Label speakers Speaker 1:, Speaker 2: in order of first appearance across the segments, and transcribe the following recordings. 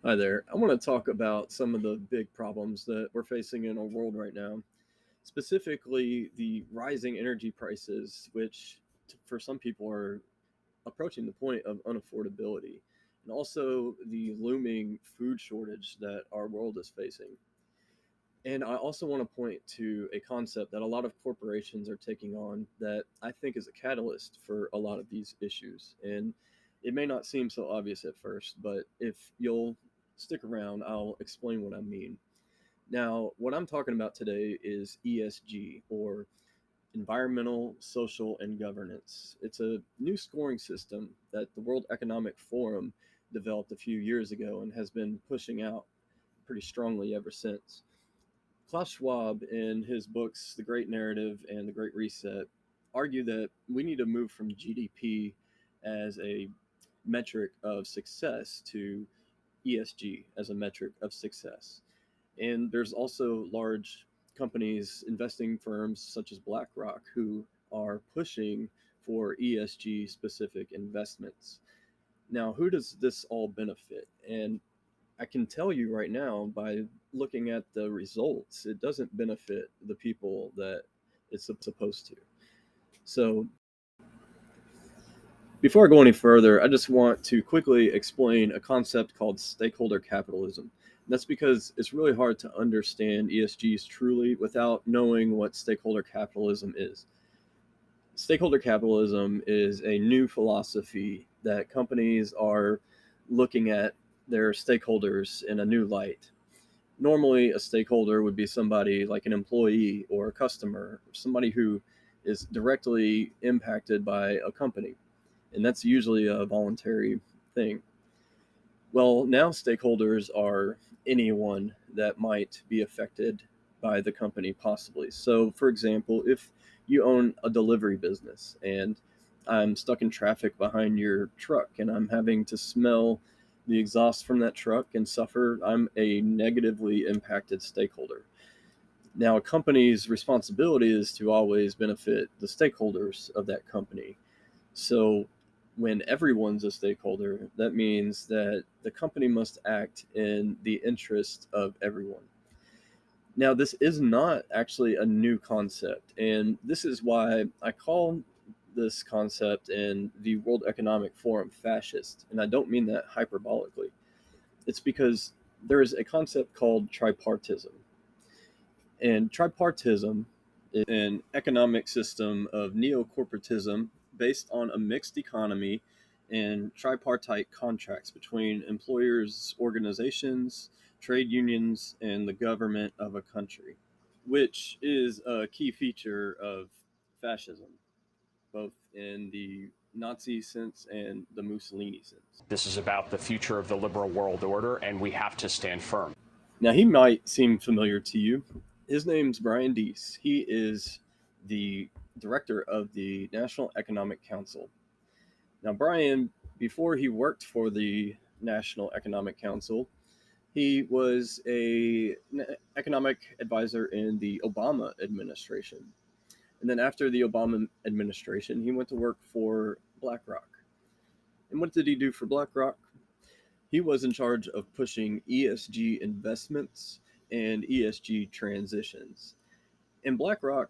Speaker 1: Hi there. I want to talk about some of the big problems that we're facing in our world right now, specifically the rising energy prices, which for some people are approaching the point of unaffordability, and also the looming food shortage that our world is facing. And I also want to point to a concept that a lot of corporations are taking on that I think is a catalyst for a lot of these issues. And it may not seem so obvious at first, but if you'll stick around, I'll explain what I mean. Now, what I'm talking about today is ESG, or environmental, social, and governance. It's a new scoring system that the World Economic Forum developed a few years ago and has been pushing out pretty strongly ever since. Klaus Schwab, in his books The Great Narrative and The Great Reset, argue that we need to move from GDP as a metric of success to ESG as a metric of success. And there's also large companies, investing firms such as BlackRock, who are pushing for ESG specific investments. Now, who does this all benefit? And I can tell you right now by looking at the results, it doesn't benefit the people that it's supposed to. So, before I go any further, I just want to quickly explain a concept called stakeholder capitalism. That's because it's really hard to understand ESGs truly without knowing what stakeholder capitalism is. Stakeholder capitalism is a new philosophy that companies are looking at their stakeholders in a new light. Normally, a stakeholder would be somebody like an employee or a customer, or somebody who is directly impacted by a company. And that's usually a voluntary thing. Well, now stakeholders are anyone that might be affected by the company, possibly. So, for example, if you own a delivery business and I'm stuck in traffic behind your truck and I'm having to smell the exhaust from that truck and suffer, I'm a negatively impacted stakeholder. Now, a company's responsibility is to always benefit the stakeholders of that company. So, when everyone's a stakeholder, that means that the company must act in the interest of everyone. Now, this is not actually a new concept, and this is why I call this concept in the World Economic Forum fascist, and I don't mean that hyperbolically. It's because there is a concept called tripartism, and tripartism is an economic system of neo-corporatism based on a mixed economy and tripartite contracts between employers, organizations, trade unions, and the government of a country, which is a key feature of fascism, both in the Nazi sense and the Mussolini sense.
Speaker 2: This is about the future of the liberal world order, and we have to stand firm.
Speaker 1: Now, he might seem familiar to you. His name's Brian Deese. He is the director of the National Economic Council. Now, Brian, before he worked for the National Economic Council, he was an economic advisor in the Obama administration. And then after the Obama administration, he went to work for BlackRock. And what did he do for BlackRock? He was in charge of pushing ESG investments and ESG transitions. In BlackRock,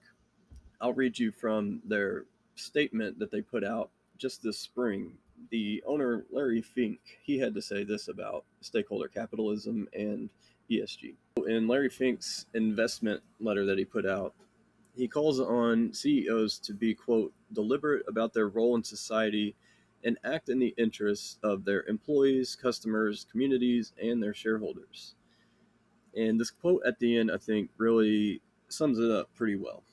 Speaker 1: I'll read you from their statement that they put out just this spring. The owner, Larry Fink, he had to say this about stakeholder capitalism and ESG. In Larry Fink's investment letter that he put out, he calls on CEOs to be, quote, deliberate about their role in society and act in the interests of their employees, customers, communities, and their shareholders. And this quote at the end, I think, really sums it up pretty well.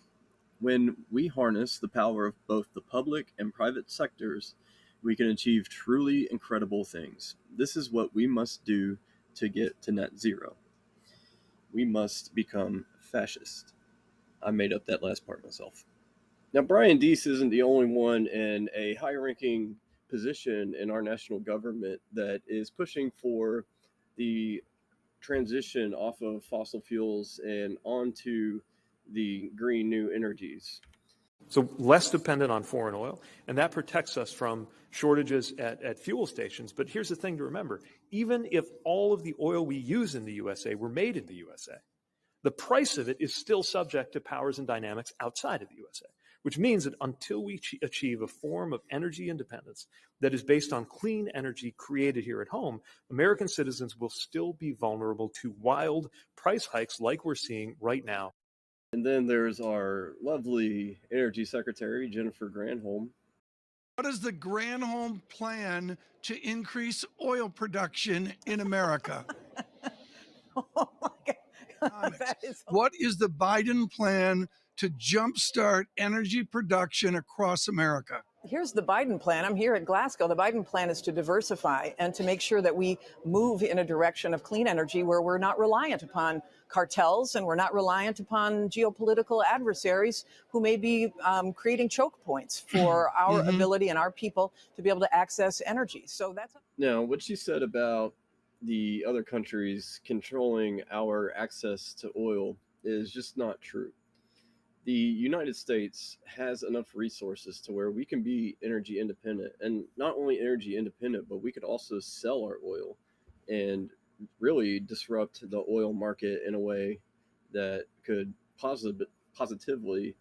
Speaker 1: When we harness the power of both the public and private sectors, we can achieve truly incredible things. This is what we must do to get to net zero. We must become fascist. I made up that last part myself. Now, Brian Deese isn't the only one in a high ranking position in our national government that is pushing for the transition off of fossil fuels and onto the green new energies.
Speaker 3: So less dependent on foreign oil, and that protects us from shortages at fuel stations. But here's the thing to remember. Even if all of the oil we use in the USA were made in the USA, the price of it is still subject to powers and dynamics outside of the USA, which means that until we achieve a form of energy independence that is based on clean energy created here at home, American citizens will still be vulnerable to wild price hikes like we're seeing right now.
Speaker 1: And then there's our lovely Energy Secretary, Jennifer Granholm.
Speaker 4: What is the Granholm plan to increase oil production in America?
Speaker 5: Oh my God.
Speaker 4: What is the Biden plan to jumpstart energy production across America?
Speaker 5: Here's the Biden plan. I'm here at Glasgow. The Biden plan is to diversify and to make sure that we move in a direction of clean energy where we're not reliant upon cartels and we're not reliant upon geopolitical adversaries who may be creating choke points for our ability and our people to be able to access energy. So that's
Speaker 1: Now, what she said about the other countries controlling our access to oil is just not true. The United States has enough resources to where we can be energy independent, and not only energy independent, but we could also sell our oil and really disrupt the oil market in a way that could positively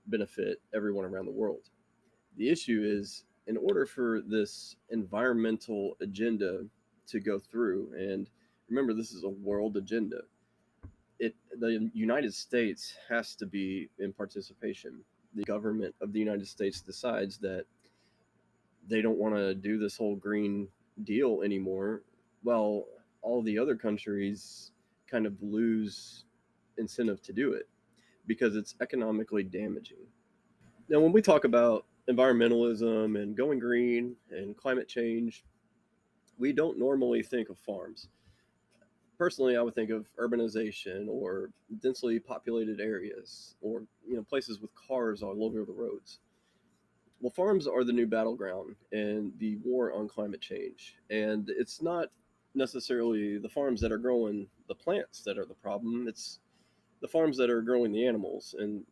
Speaker 1: benefit everyone around the world. The issue is, in order for this environmental agenda to go through, and remember, this is a world agenda, the United States has to be in participation. The government of the United States decides that they don't want to do this whole Green Deal anymore. Well, all the other countries kind of lose incentive to do it because it's economically damaging. Now, when we talk about environmentalism and going green and climate change, we don't normally think of farms. Personally, I would think of urbanization or densely populated areas, or places with cars all over the roads. Well, farms are the new battleground in the war on climate change, and it's not necessarily the farms that are growing the plants that are the problem. It's the farms that are growing the animals and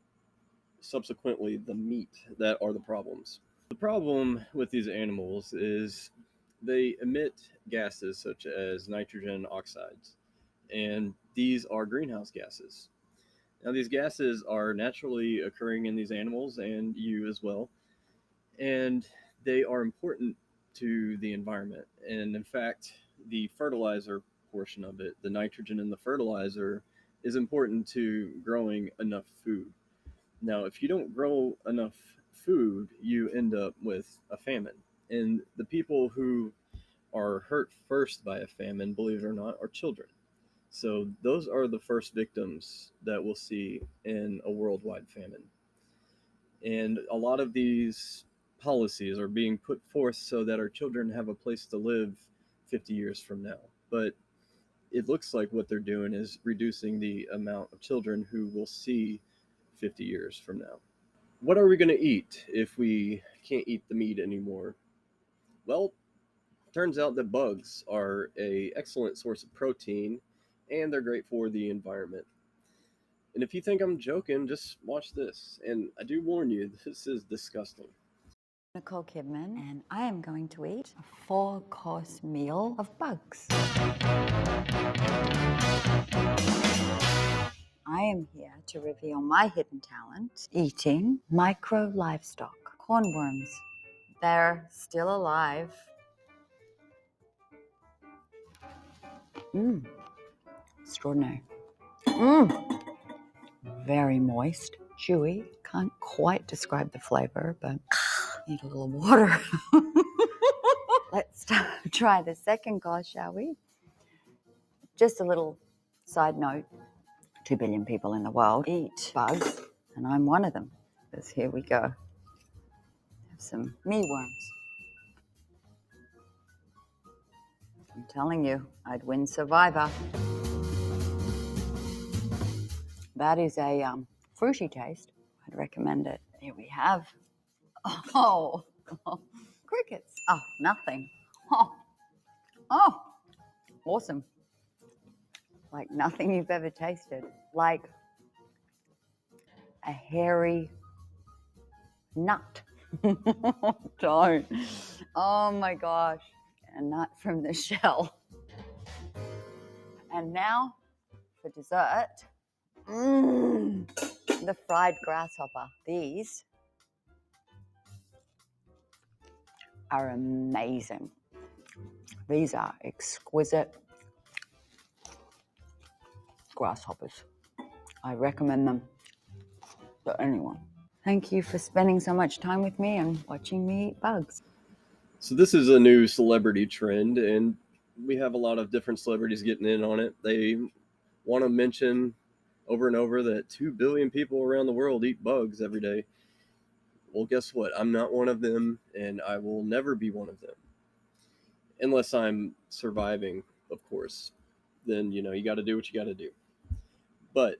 Speaker 1: subsequently the meat that are the problems. The problem with these animals is they emit gases such as nitrogen oxides, and these are greenhouse gases. Now, these gases are naturally occurring in these animals and you as well, and they are important to the environment. And in fact, the fertilizer portion of it, the nitrogen in the fertilizer, is important to growing enough food. Now, if you don't grow enough food, you end up with a famine. And the people who are hurt first by a famine, believe it or not, are children. So those are the first victims that we'll see in a worldwide famine. And a lot of these policies are being put forth so that our children have a place to live 50 years from now. But it looks like what they're doing is reducing the amount of children who will see 50 years from now. What are we going to eat if we can't eat the meat anymore? Well, turns out that bugs are an excellent source of protein and they're great for the environment. And if you think I'm joking, just watch this. And I do warn you, this is disgusting.
Speaker 6: Nicole Kidman, and I am going to eat a 4-course meal of bugs. I am here to reveal my hidden talent, eating micro livestock, cornworms. They're still alive. Extraordinary. Very moist, chewy. Can't quite describe the flavor, but need a little water. Let's try the second course, shall we? Just a little side note. 2 billion people in the world eat bugs, and I'm one of them. Because here we go. Have some mealworms. I'm telling you, I'd win Survivor. That is a fruity taste. I'd recommend it. Here we have. Oh, crickets. Oh, nothing. Oh, awesome. Like nothing you've ever tasted. Like a hairy nut. Don't. Oh my gosh. A nut from the shell. And now for dessert, the fried grasshopper. These are amazing. These are exquisite grasshoppers. I recommend them to anyone. Thank you for spending so much time with me and watching me eat bugs.
Speaker 1: So this is a new celebrity trend, and we have a lot of different celebrities getting in on it. They want to mention over and over that 2 billion people around the world eat bugs every day. Well, guess what? I'm not one of them, and I will never be one of them. Unless I'm surviving, of course. Then, you got to do what you got to do. But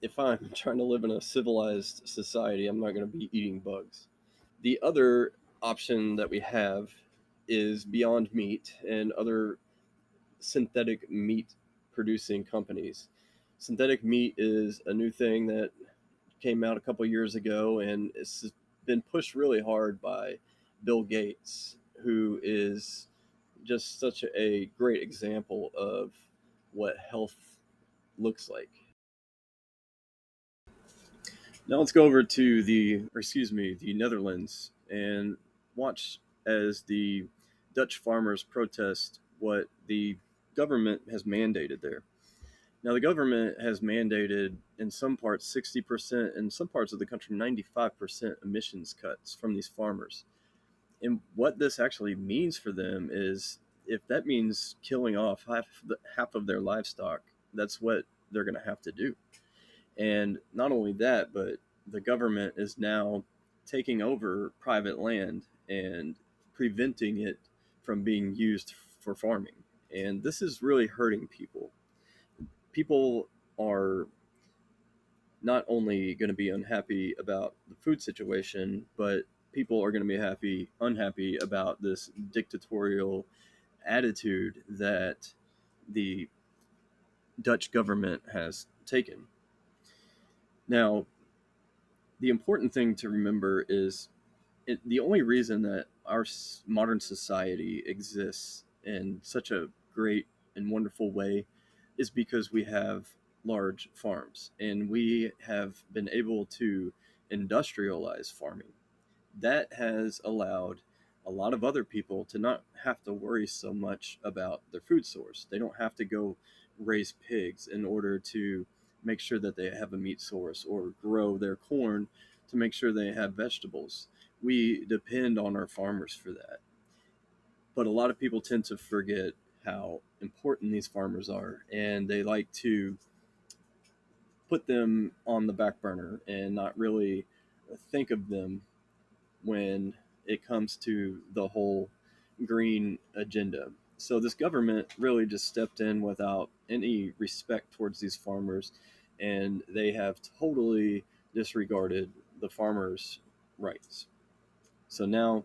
Speaker 1: if I'm trying to live in a civilized society, I'm not going to be eating bugs. The other option that we have is Beyond Meat and other synthetic meat producing companies. Synthetic meat is a new thing that came out a couple years ago, and it's been pushed really hard by Bill Gates, who is just such a great example of what health looks like. Now let's go over to the Netherlands and watch as the Dutch farmers protest what the government has mandated there. Now, the government has mandated in some parts 60%, in some parts of the country 95% emissions cuts from these farmers. And what this actually means for them is if that means killing off half of their livestock, that's what they're going to have to do. And not only that, but the government is now taking over private land and preventing it from being used for farming. And this is really hurting people. People are not only going to be unhappy about the food situation, but people are going to be unhappy about this dictatorial attitude that the Dutch government has taken. Now, the important thing to remember is the only reason that our modern society exists in such a great and wonderful way is because we have large farms and we have been able to industrialize farming. That has allowed a lot of other people to not have to worry so much about their food source. They don't have to go raise pigs in order to make sure that they have a meat source or grow their corn to make sure they have vegetables. We depend on our farmers for that. But a lot of people tend to forget how important these farmers are, and they like to put them on the back burner and not really think of them when it comes to the whole green agenda. So this government really just stepped in without any respect towards these farmers, and they have totally disregarded the farmers' rights. So now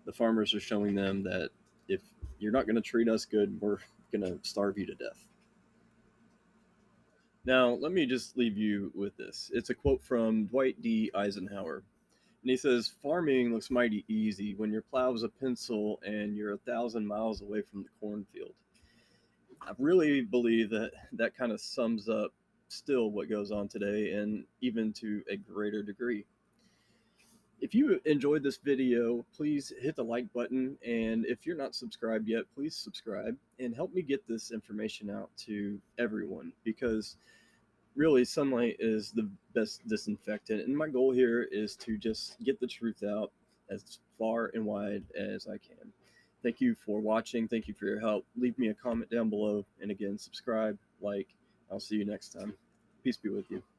Speaker 1: the farmers are showing them that if you're not going to treat us good, we're going to starve you to death. Now, let me just leave you with this. It's a quote from Dwight D. Eisenhower. And he says, farming looks mighty easy when your plow's a pencil and you're 1,000 miles away from the cornfield. I really believe that that kind of sums up still what goes on today, and even to a greater degree. If you enjoyed this video, please hit the like button. And if you're not subscribed yet, please subscribe and help me get this information out to everyone, because really sunlight is the best disinfectant. And my goal here is to just get the truth out as far and wide as I can. Thank you for watching. Thank you for your help. Leave me a comment down below. And again, subscribe, like. I'll see you next time. Peace be with you.